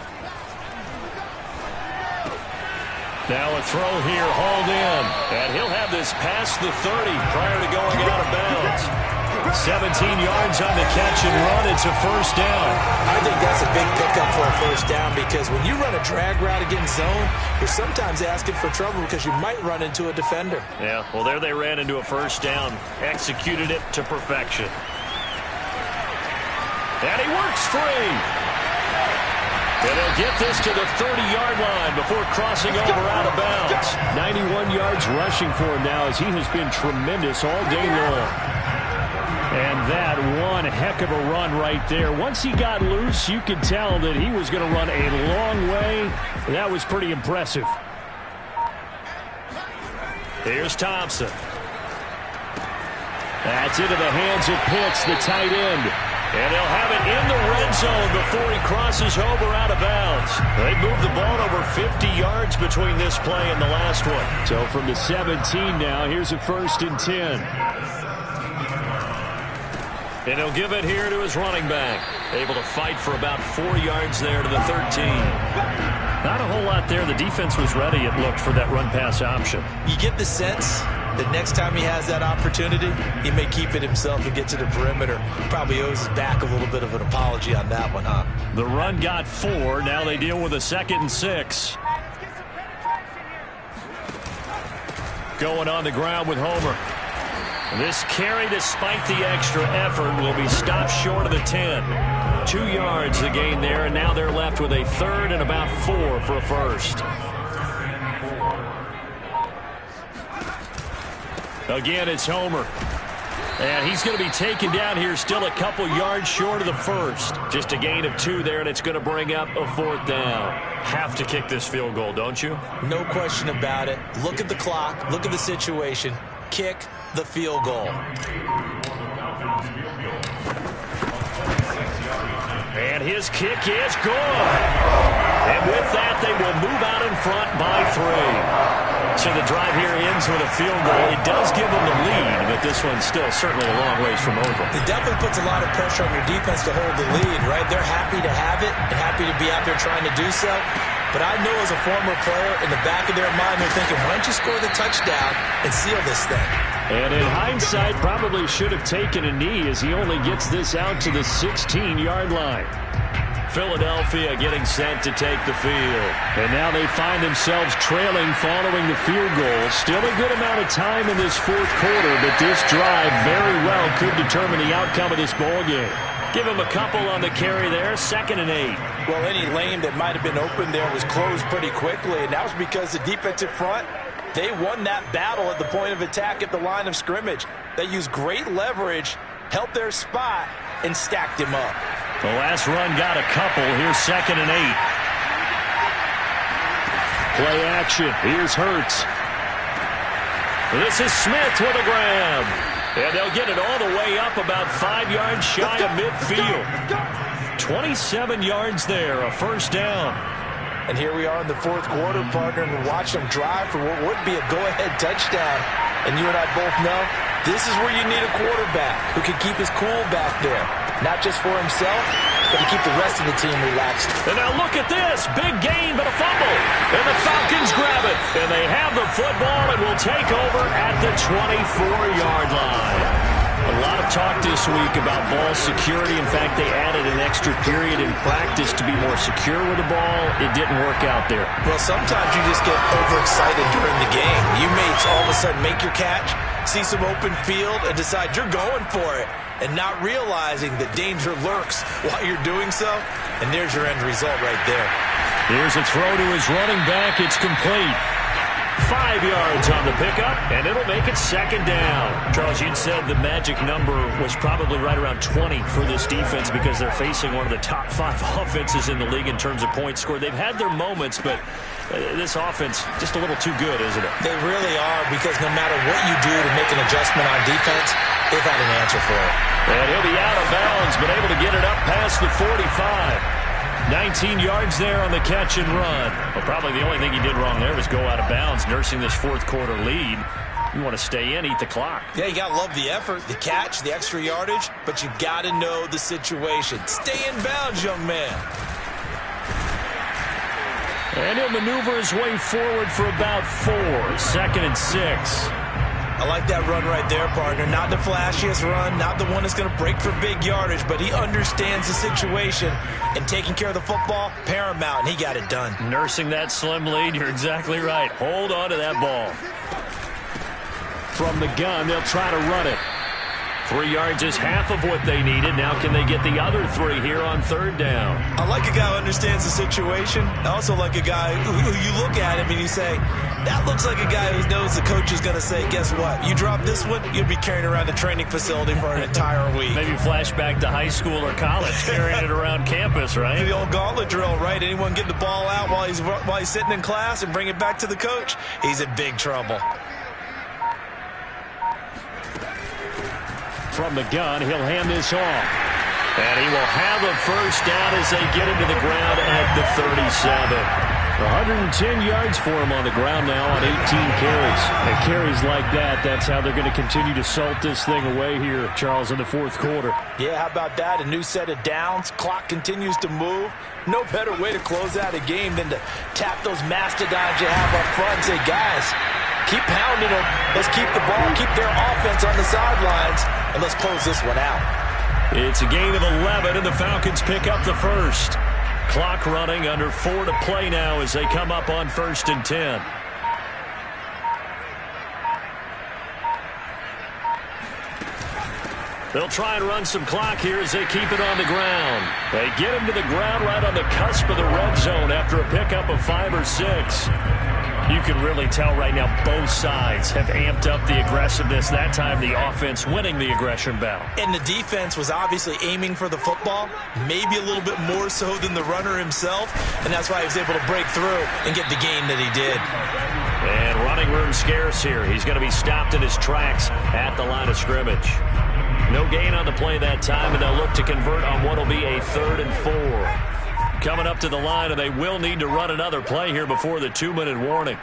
Now a throw here, hauled in. And he'll have this past the 30 prior to going out of bounds. 17 yards on the catch and run. It's a first down. I think that's a big pickup for a first down because when you run a drag route against zone, you're sometimes asking for trouble because you might run into a defender. Yeah, well, there they ran into a first down. Executed it to perfection. And he works free. And they'll get this to the 30-yard line before crossing over out of bounds. 91 yards rushing for him now as he has been tremendous all day long. And that one heck of a run right there. Once he got loose, you could tell that he was going to run a long way. That was pretty impressive. Here's Thompson. That's into the hands of Pitts, the tight end. And they'll have it in the red zone before he crosses over out of bounds. They moved the ball over 50 yards between this play and the last one. So from the 17 now, here's a 1st and 10. And he'll give it here to his running back. Able to fight for about 4 yards there to the 13. Not a whole lot there. The defense was ready, it looked, for that run-pass option. You get the sense that next time he has that opportunity, he may keep it himself and get to the perimeter. Probably owes his back a little bit of an apology on that one, huh? The run got 4. Now they deal with a 2nd and 6. Going on the ground with Homer. This carry, despite the extra effort, will be stopped short of the 10. 2 yards the gain there, and now they're left with a 3rd and about 4 for a first. Again, it's Homer. And he's going to be taken down here still a couple yards short of the first. Just a gain of 2 there, and it's going to bring up a 4th down. Have to kick this field goal, don't you? No question about it. Look at the clock. Look at the situation. Kick the field goal. And his kick is good. And with that, they will move out in front by 3. So the drive here ends with a field goal. It does give them the lead, but this one's still certainly a long ways from over. It definitely puts a lot of pressure on your defense to hold the lead, right? They're happy to have it and happy to be out there trying to do so. But I know as a former player, in the back of their mind, they're thinking, why don't you score the touchdown and seal this thing? And in hindsight, probably should have taken a knee as he only gets this out to the 16-yard line. Philadelphia getting set to take the field. And now they find themselves trailing following the field goal. Still a good amount of time in this 4th quarter, but this drive very well could determine the outcome of this ball game. Give him a couple on the carry there, 2nd and 8. Well, any lane that might have been open there was closed pretty quickly, and that was because the defensive front, they won that battle at the point of attack at the line of scrimmage. They used great leverage, held their spot, and stacked him up. The last run got a couple. Here's 2nd and 8. Play action. Here's Hurts. This is Smith with a grab. And they'll get it all the way up about 5 yards shy of midfield. 27 yards there, a first down. And here we are in the 4th quarter, partner, and we're watching them drive for what would be a go-ahead touchdown. And you and I both know this is where you need a quarterback who can keep his cool back there. Not just for himself, but to keep the rest of the team relaxed. And now look at this. Big gain, but a fumble. And the Falcons grab it. And they have the football and will take over at the 24-yard line. A lot of talk this week about ball security. In fact, they added an extra period in practice to be more secure with the ball. It didn't work out there. Well, sometimes you just get overexcited during the game. You may all of a sudden make your catch, see some open field, and decide you're going for it, and not realizing that danger lurks while you're doing so. And there's your end result right there. Here's a throw to his running back. It's complete. 5 yards on the pickup, and it'll make it 2nd down. Charles, you'd said the magic number was probably right around 20 for this defense because they're facing one of the top 5 offenses in the league in terms of points scored. They've had their moments, but this offense just a little too good, isn't it? They really are, because no matter what you do to make an adjustment on defense, they've had an answer for it. And he'll be out of bounds, but able to get it up past the 45. 19 yards there on the catch and run. Well, probably the only thing he did wrong there was go out of bounds, nursing this 4th quarter lead. You want to stay in, eat the clock. Yeah, you got to love the effort, the catch, the extra yardage, but you got to know the situation. Stay in bounds, young man. And he'll maneuver his way forward for about 4. 2nd and 6. I like that run right there, partner. Not the flashiest run, not the one that's going to break for big yardage, but he understands the situation, and taking care of the football, paramount, and he got it done. Nursing that slim lead, you're exactly right. Hold on to that ball. From the gun, they'll try to run it. 3 yards is half of what they needed. Now can they get the other 3 here on 3rd down? I like a guy who understands the situation. I also like a guy who you look at him and you say, that looks like a guy who knows the coach is going to say, guess what? You drop this one, you'll be carrying around the training facility for an entire week. Maybe flashback to high school or college, carrying it around campus, right? The old gauntlet drill, right? Anyone get the ball out while he's sitting in class and bring it back to the coach? He's in big trouble. From the gun, he'll hand this off. And he will have a first down as they get him to the ground at the 37. 110 yards for him on the ground now on 18 carries. And carries like that, that's how they're going to continue to salt this thing away here, Charles, in the 4th quarter. Yeah, how about that? A new set of downs. Clock continues to move. No better way to close out a game than to tap those mastodons you have up front and say, guys, keep pounding them. Let's keep the ball, keep their offense on the sidelines, and let's close this one out. It's a gain of 11, and the Falcons pick up the first. Clock running, under 4 to play now as they come up on 1st and 10. They'll try and run some clock here as they keep it on the ground. They get him to the ground right on the cusp of the red zone after a pickup of 5 or 6. You can really tell right now both sides have amped up the aggressiveness. That time the offense winning the aggression battle. And the defense was obviously aiming for the football, maybe a little bit more so than the runner himself, and that's why he was able to break through and get the gain that he did. And running room scarce here. He's going to be stopped in his tracks at the line of scrimmage. No gain on the play that time, and they'll look to convert on what will be a 3rd and 4. Coming up to the line, and they will need to run another play here before the 2-minute warning.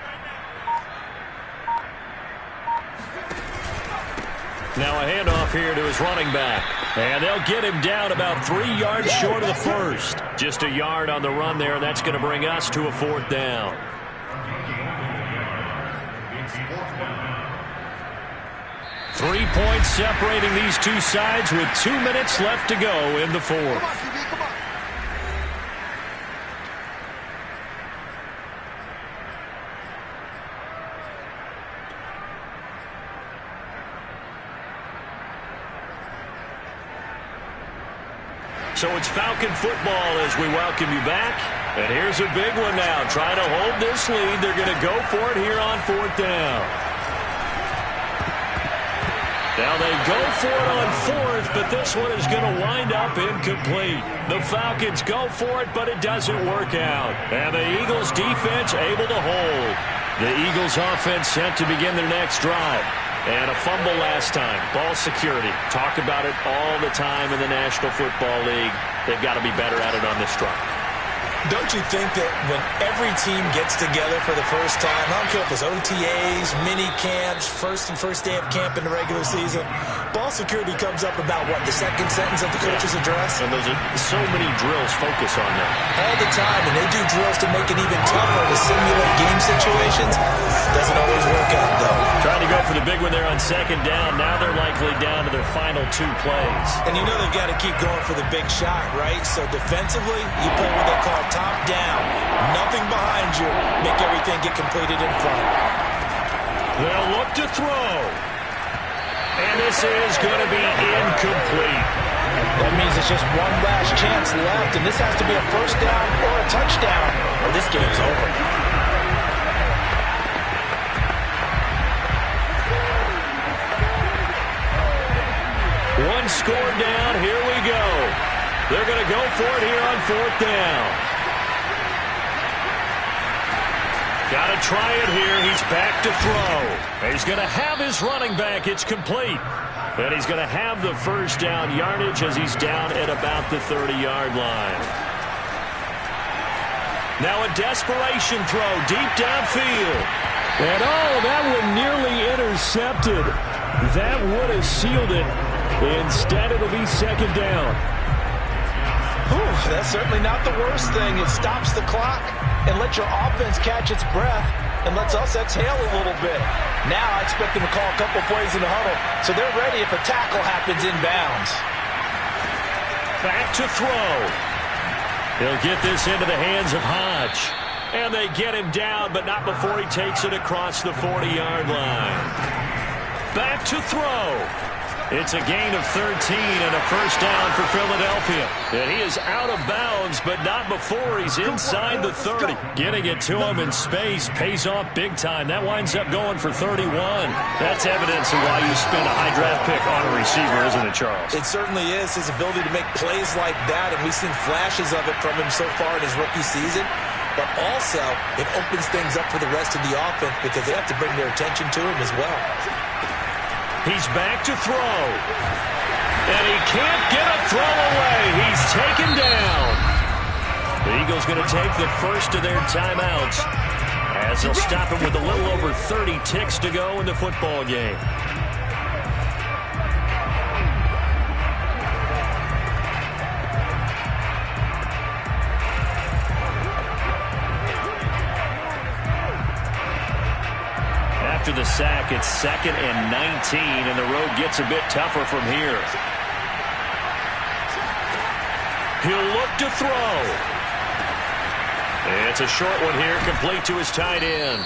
Now a handoff here to his running back. And they'll get him down about 3 yards short of the first. Just a yard on the run there, and that's going to bring us to a 4th down. Three points separating these two sides with 2 minutes left to go in the 4th. So it's Falcon football as we welcome you back. And here's a big one now. Trying to hold this lead. They're going to go for it here on 4th down. Now they go for it on 4th, but this one is going to wind up incomplete. The Falcons go for it, but it doesn't work out. And the Eagles defense able to hold. The Eagles offense set to begin their next drive. And a fumble last time. Ball security. Talk about it all the time in the National Football League. They've got to be better at it on this drive. Don't you think that when every team gets together for the first time, I don't care if it's OTAs, mini camps, first day of camp in the regular season, ball security comes up about, what, the second sentence of the coach's address? And those are so many drills focus on that. All the time, and they do drills to make it even tougher to simulate game situations. Doesn't always work out, though. Trying to go for the big one there on 2nd down. Now they're likely down to their final 2 plays. And you know they've got to keep going for the big shot, right? So defensively, you play what they call top down. Nothing behind you. Make everything get completed in front. They'll look to throw. And this is going to be incomplete. That means it's just one last chance left, and this has to be a first down or a touchdown, or this game's over. One score down. Here we go. They're going to go for it here on 4th down. Got to try it here. He's back to throw. He's going to have his running back. It's complete. And he's going to have the first down yardage as he's down at about the 30-yard line. Now a desperation throw deep downfield. And that one nearly intercepted. That would have sealed it. Instead, it'll be 2nd down. Whew, That's certainly not the worst thing. It stops the clock and lets your offense catch its breath and lets us exhale a little bit. Now I expect them to call a couple plays in the huddle so they're ready if a tackle happens inbounds. Back to throw. He'll get this into the hands of Hodge. And they get him down, but not before he takes it across the 40-yard line. Back to throw. It's a gain of 13 and a first down for Philadelphia. And he is out of bounds, but not before he's inside the 30. Getting it to him in space pays off big time. That winds up going for 31. That's evidence of why you spend a high draft pick on a receiver, isn't it, Charles? It certainly is. His ability to make plays like that, and we've seen flashes of it from him so far in his rookie season. But also, it opens things up for the rest of the offense because they have to bring their attention to him as well. He's back to throw. And he can't get a throw away. He's taken down. The Eagles going to take the first of their timeouts as they'll stop him with a little over 30 ticks to go in the football game. After the sack, it's 2nd and 19, and the road gets a bit tougher from here. He'll look to throw. It's a short one here, complete to his tight end.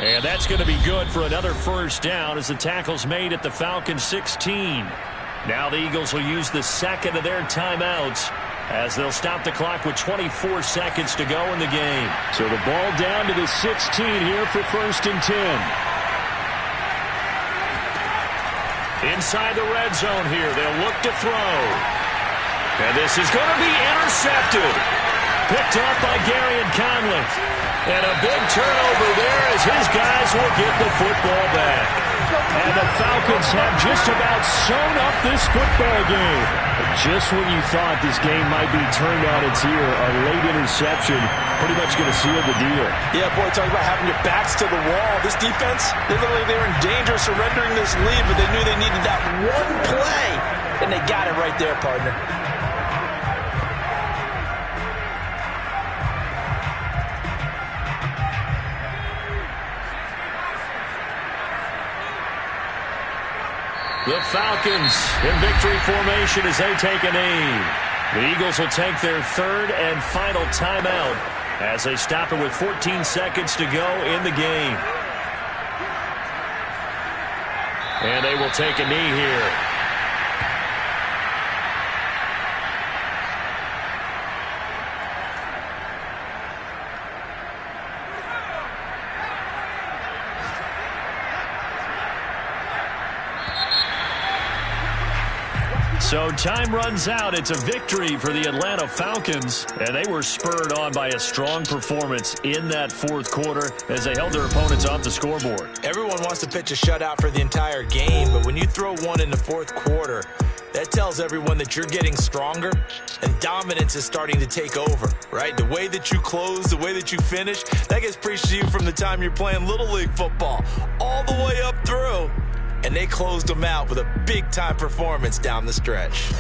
And that's going to be good for another first down as the tackle's made at the Falcons' 16. Now the Eagles will use the second of their timeouts as they'll stop the clock with 24 seconds to go in the game. So the ball down to the 16 here for 1st and 10. Inside the red zone here, they'll look to throw. And this is going to be intercepted. Picked off by Gary and Conley. And a big turnover there as his guys will get the football back. And the Falcons have just about sewn up this football game. Just when you thought this game might be turned on its ear, a late interception pretty much going to seal the deal. Yeah, boy, talking about having your backs to the wall. This defense, they were in danger of surrendering this lead, but they knew they needed that one play, and they got it right there, partner. The Falcons in victory formation as they take a knee. The Eagles will take their 3rd and final timeout as they stop it with 14 seconds to go in the game. And they will take a knee here. So time runs out. It's a victory for the Atlanta Falcons, and they were spurred on by a strong performance in that 4th quarter as they held their opponents off the scoreboard. Everyone wants to pitch a shutout for the entire game, but when you throw one in the 4th quarter, that tells everyone that you're getting stronger and dominance is starting to take over, right? The way that you close, the way that you finish, that gets preached to you from the time you're playing Little League football all the way up through. And they closed them out with a big-time performance down the stretch.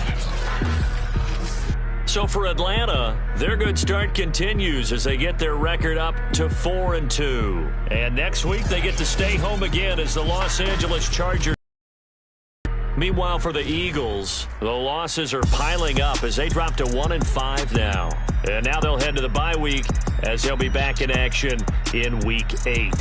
So for Atlanta, their good start continues as they get their record up to 4-2. And next week, they get to stay home again as the Los Angeles Chargers. Meanwhile, for the Eagles, the losses are piling up as they drop to 1-5 now. And now they'll head to the bye week as they'll be back in action in Week 8.